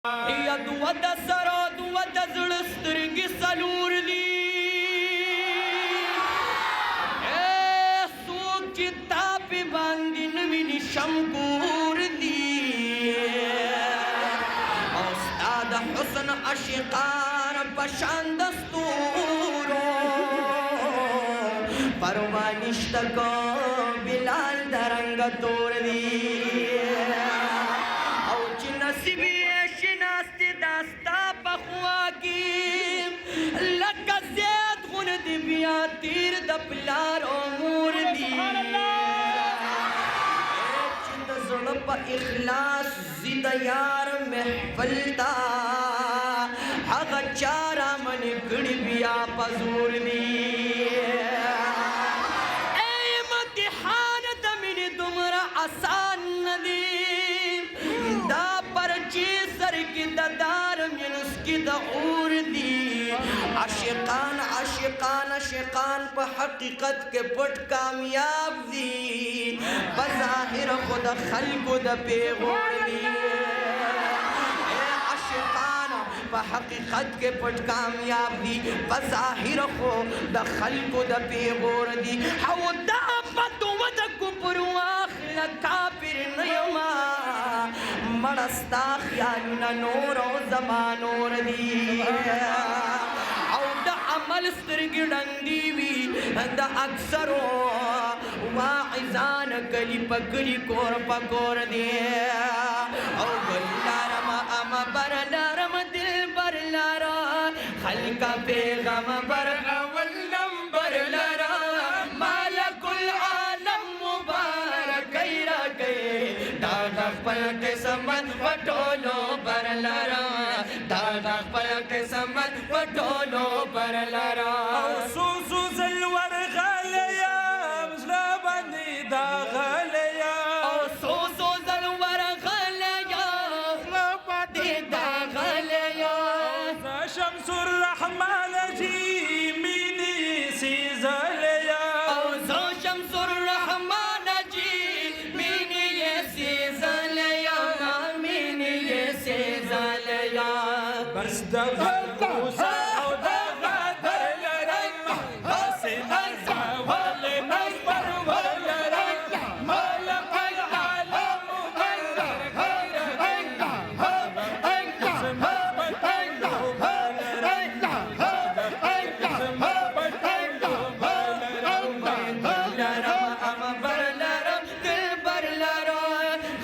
یا دو د سرا دو د زړه سترګې څلور دي څوک چې تا پې باندې نه ویني شمکور دي او ستا د حسن عاشقان په شان د ستورو پروا نشته کو بلال د رنګ تور دي او چې نصیب ناستی داستا پخوا کی لکه زید غون دی بیا تیر د پلار امور دی چې د زړه په اخلاص زید یار محفل تا هغه چارا من کړي بیا پزور دی ای امتحان د مینې دومره آسان ندی دا پرچی سر کی ددار منس کی دعور دی عاشقان عاشقان عاشقان پا حقیقت کے پٹ کامیاب دی بظاہر خود خلق دا پیغور دی عاشقان پا حقیقت کے پٹ کامیاب دی بظاہر خود خلق دا پیغور دی حو دا بدو دا کپر واخلا کافر نیما مرستا خیالنا نور و زمان نور دی او دا عمل سترگی ڈنگی وی دا اکثرو واعظان کلی پکلی کور پکور دی او گلارم ام بر لارم دل بر لارا خلقا پیغم بر اول نمبر لارا مالک العالم مبارک ایرا گئے دادا خپل قسمت پټولو بر لرا دادا خپل قسمت پټولو بر لرا او سوسو زلور غلیا زړه باندې دا غلیا او سوسو زلور غلیا زړه باندې دا غلیا شمس الرحمن جی مینی سی زلیا او شمس الرحمن جی مینی سی زلیا مینی سی زلیا بس دا غوسه او دا غدر لرم حسن زوال نمبر ولرم مالک العالم مقدر غیر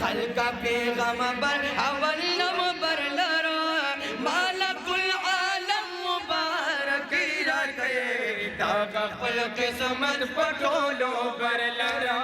خلقا پیغم بر اول نم بر لرا مالک العالم مبارک را کئے دا خپل قسمت پټولو بر لرا